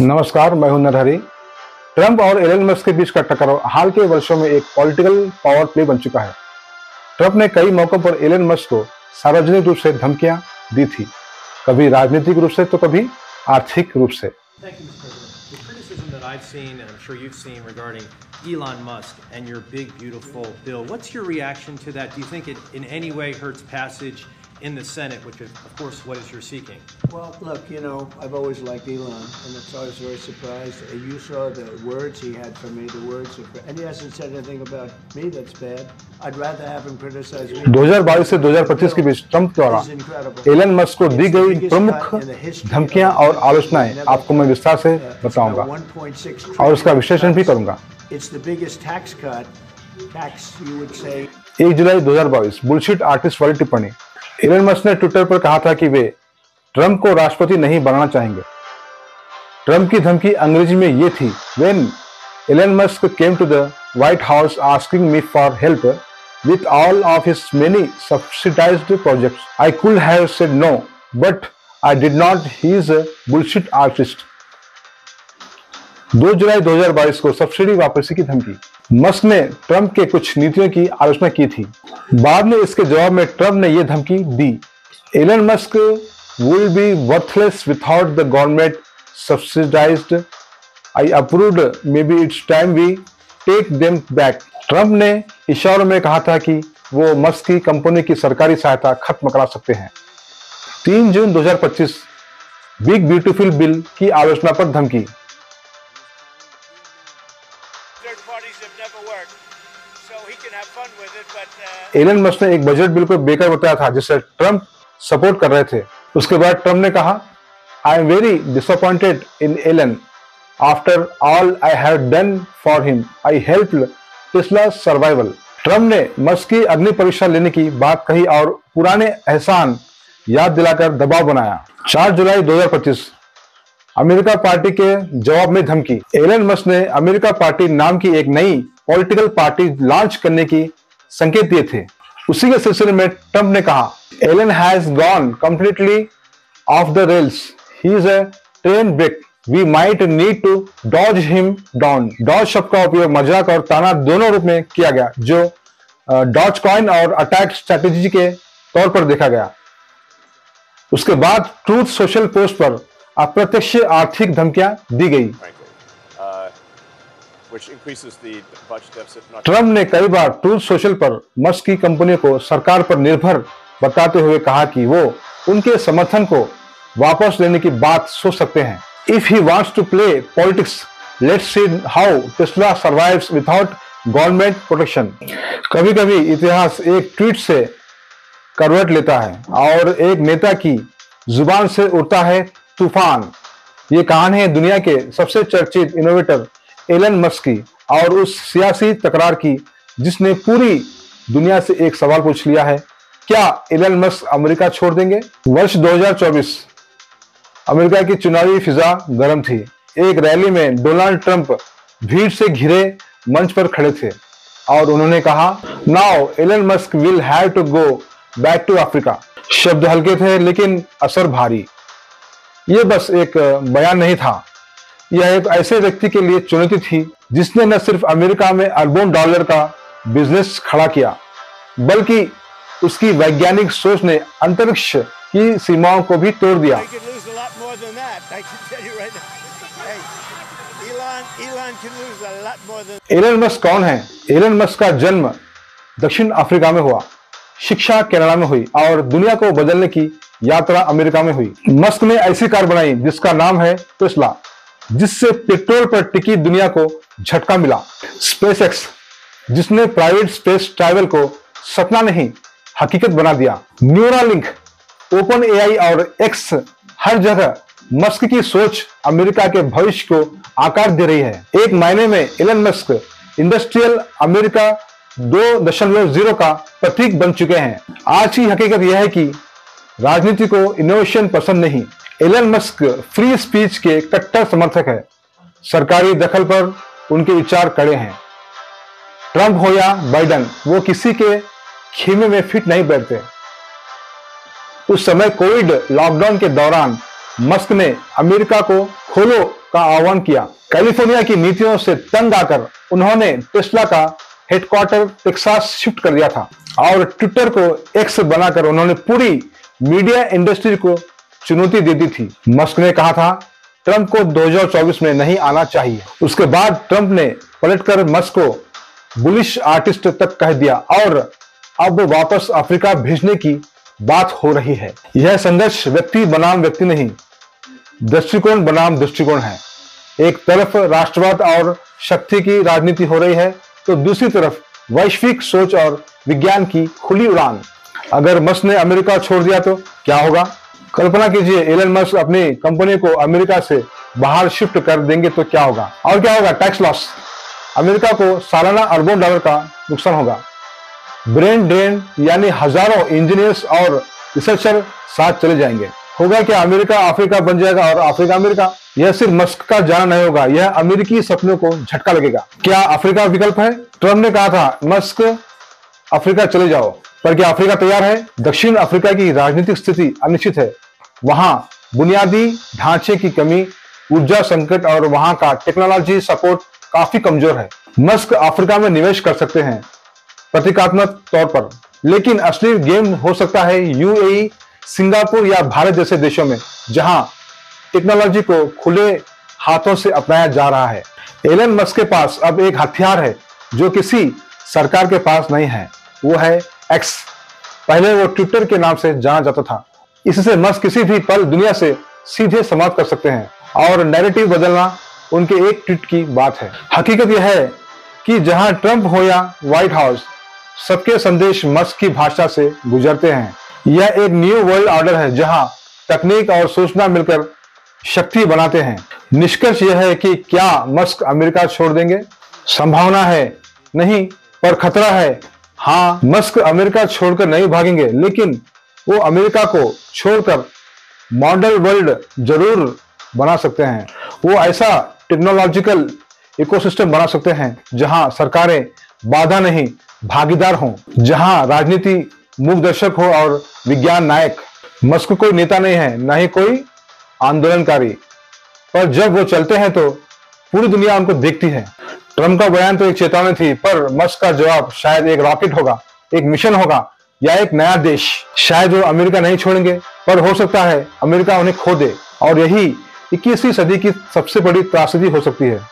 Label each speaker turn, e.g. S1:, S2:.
S1: नमस्कार, मैं हूं नरहरि। ट्रंप और एलन मस्क के बीच का टकराव हाल के वर्षों में एक पॉलिटिकल पावर प्ले बन चुका है। ट्रंप ने कई मौकों पर एलन मस्क को सार्वजनिक रूप से धमकियां दी थी, कभी राजनीतिक रूप से तो कभी आर्थिक रूप से।
S2: Thank you, Mr. President. The criticism that I've seen, and I'm sure you've seen, regarding Elon Musk and your big, beautiful bill, what's your reaction to that? Do you think it in any way hurts passage in the Senate, which is, of course, what is you're seeking?
S3: Well, look, I've always liked Elon, and I was very surprised. You saw the words he had for me, and he hasn't said anything about me that's bad. I'd rather have him criticize me.
S1: 2022 से 2025 के बीच Trump द्वारा Elon Musk को दी गई प्रमुख धमकियां और आलोचनाएं आपको मैं विस्तार से बताऊंगा और उसका विश्लेषण भी करूंगा। 1 जुलाई 2022 बुलशिट आर्टिस्ट वाली टिप्पणी। एलन मस्क ने ट्विटर पर कहा था कि वे ट्रंप को राष्ट्रपति नहीं बनाना चाहेंगे। ट्रंप की धमकी अंग्रेजी में ये थी: When Elon Musk came to the White House asking me for help with all of his many subsidized projects, I could have said no, but I did not. He is a bullshit artist. 2 जुलाई 2022 को subsidy वापसी की धमकी। Musk ने Trump के कुछ नीतियों की आलोचना की थी। बाद में इसके जवाब में ट्रंप ने यह धमकी दी: Elon Musk will be worthless without the government subsidized. I approved. Maybe it's time we take them back. Trump ने इशारों में कहा था कि वो मस्क की कंपनी की सरकारी सहायता खत्म करा सकते हैं। 3 जून 2025 बिग ब्यूटीफुल बिल की आलोचना पर धमकी। एलन मस्क ने एक बजट बिल को बेकार बताया था जिसे ट्रंप सपोर्ट कर रहे थे। उसके बाद ट्रंप ने कहा, I am very disappointed in Elon. After all I have done for him, I helped Tesla survival. Trump ने मस्क की अग्नि परीक्षा लेने की बात कही और पुराने एहसान याद दिलाकर दबाव बनाया। 4 जुलाई 2025 अमेरिका पार्टी के जवाब में धमकी। एलन मस्क ने अमेरिका पार्टी नाम की एक नई पॉलिटिकल पार्टी लॉन्च करने की संकेत दिए थे। उसी के सिलसिले में ट्रंप ने कहा, Elon has gone completely off the rails, he is a train break, we might need to DOGE him down. DOGE शब्द का उपयोग मजाक और ताना दोनों रूप में किया गया, जो डॉज कॉइन और अटैक स्ट्रैटेजी के तौर पर देखा गया। उसके बाद ट्रूथ सोशल पोस्ट पर अप्रत्यक्ष आर्थिक धमकियां दी गई। ट्रंप ने कई बार ट्रूथ सोशल पर मस्क की कंपनियों को सरकार पर निर्भर बताते हुए कहा कि वो उनके समर्थन को वापस लेने की बात सोच सकते हैं। If he wants to play politics, let's see how Tesla survives without government protection. कभी कभी इतिहास एक ट्वीट से करवट लेता है और एक नेता की जुबान से उड़ता है तूफान। ये कहानी है दुनिया के सबसे चर्चित इनोवेटर एलन मस्क की और उस सियासी तकरार की जिसने पूरी दुनिया से एक सवाल पूछ लिया है: क्या एलन मस्क अमेरिका छोड़ देंगे? वर्ष 2024 अमेरिका की चुनावी फिजा गर्म थी। एक रैली में डोनाल्ड ट्रंप भीड़ से घिरे मंच पर खड़े थे और उन्होंने कहा, now Elon Musk will have to go back to Africa. शब्द हल्के थे लेकिन असर भारी। ये बस एक बयान नहीं था, यह एक ऐसे व्यक्ति के लिए चुनौती थी जिसने न सिर्फ अमेरिका में अरबों डॉलर का बिजनेस खड़ा किया, बल्कि उसकी वैज्ञानिक सोच ने अंतरिक्ष की सीमाओं को भी तोड़ दिया। एलन मस्क कौन है? एलन मस्क का जन्म दक्षिण अफ्रीका में हुआ, शिक्षा कनाडा में हुई और दुनिया को बदलने की यात्रा अमेरिका में हुई। मस्क ने ऐसी कार बनाई जिसका नाम है टेस्ला, जिससे पेट्रोल पर टिकी दुनिया को झटका मिला। स्पेसएक्स, जिसने प्राइवेट स्पेस ट्रैवल को सपना नहीं हकीकत बना दिया। न्यूरालिंक, ओपन एआई और एक्स, हर जगह मस्क की सोच अमेरिका के भविष्य को आकार दे रही है। एक मायने में एलन मस्क इंडस्ट्रियल अमेरिका 2.0 का प्रतीक बन चुके हैं। आज की हकीकत यह है कि राजनीति को इनोवेशन पसंद नहीं। एलन मस्क फ्री स्पीच के कट्टर समर्थक है। सरकारी दखल पर उनके विचार कड़े हैं। ट्रंप हो या बाइडेन, वो किसी के खेमे में फिट नहीं बैठते। उस समय कोविड लॉकडाउन के दौरान मस्क ने अमेरिका को खोलो का आह्वान किया। कैलिफोर्निया की नीतियों से तंग आकर उन्होंने टेस्ला का हेडक्वार्टर टेक्सास शिफ्ट कर दिया था और ट्विटर को एक्स बनाकर उन्होंने पूरी मीडिया इंडस्ट्री को चुनौती दे दी थी। मस्क ने कहा था ट्रंप को 2024 में नहीं आना चाहिए। उसके बाद ट्रंप ने पलटकर मस्क को बुलिश आर्टिस्ट तक कह दिया और अब वापस अफ्रीका भेजने की बात हो रही है। यह संघर्ष व्यक्ति बनाम व्यक्ति नहीं, दृष्टिकोण बनाम दृष्टिकोण है। एक तरफ राष्ट्रवाद और शक्ति की राजनीति हो रही है तो दूसरी तरफ वैश्विक सोच और विज्ञान की खुली उड़ान। अगर मस्क ने अमेरिका छोड़ दिया तो क्या होगा? कल्पना कीजिए एलन मस्क अपनी कंपनी को अमेरिका से बाहर शिफ्ट कर देंगे तो क्या होगा? और क्या होगा? Tax loss. अमेरिका को सालाना अरबों डॉलर का नुकसान होगा। ब्रेन ड्रेन, यानी हजारों इंजीनियर्स और रिसर्चर साथ चले जाएंगे। होगा क्या? अमेरिका अफ्रीका बन जाएगा और अफ्रीका अमेरिका। यह सिर्फ मस्क का जाना नहीं होगा, यह अमेरिकी सपनों को झटका लगेगा। क्या अफ्रीका विकल्प है? ट्रंप ने कहा था मस्क अफ्रीका चले जाओ, पर क्या अफ्रीका तैयार है? दक्षिण अफ्रीका की राजनीतिक स्थिति अनिश्चित है। वहां बुनियादी ढांचे की कमी, ऊर्जा संकट और वहां का टेक्नोलॉजी सपोर्ट काफी कमजोर है। मस्क अफ्रीका में निवेश कर सकते हैं प्रतीकात्मक तौर पर, लेकिन असली गेम हो सकता है यूएई, सिंगापुर या भारत जैसे देशों में, जहां टेक्नोलॉजी को खुले हाथों से अपनाया जा रहा है। एलन मस्क के पास अब एक हथियार है जो किसी सरकार के पास नहीं है, वो है एक्स। पहले वो ट्विटर के नाम से जाना जाता था। इससे मस्क किसी भी पल दुनिया से सीधे संवाद कर सकते हैं और नैरेटिव बदलना उनके एक ट्वीट की बात है। हकीकत यह है कि जहां ट्रंप हो या व्हाइट हाउस, सबके संदेश मस्क की भाषा से गुजरते हैं। यह एक न्यू वर्ल्ड ऑर्डर है जहां तकनीक और सूचना मिलकर शक्ति बनाते हैं। निष्कर्ष यह है कि क्या मस्क अमेरिका छोड़ देंगे? संभावना है नहीं, पर खतरा है हाँ। मस्क अमेरिका छोड़कर नहीं भागेंगे, लेकिन वो अमेरिका को छोड़कर मॉडल वर्ल्ड जरूर बना सकते हैं। वो ऐसा टेक्नोलॉजिकल इकोसिस्टम बना सकते हैं जहां सरकारें बाधा नहीं भागीदार हों, जहां राजनीति मूकदर्शक हो और विज्ञान नायक। मस्क कोई नेता नहीं है, न ही कोई आंदोलनकारी, पर जब वो चलते हैं तो पूरी दुनिया उनको देखती है। ट्रंप का बयान तो एक चेतावनी थी, पर मस्क का जवाब शायद एक रॉकेट होगा, एक मिशन होगा या एक नया देश। शायद वो अमेरिका नहीं छोड़ेंगे, पर हो सकता है अमेरिका उन्हें खो दे, और यही 21वीं सदी की सबसे बड़ी त्रासदी हो सकती है।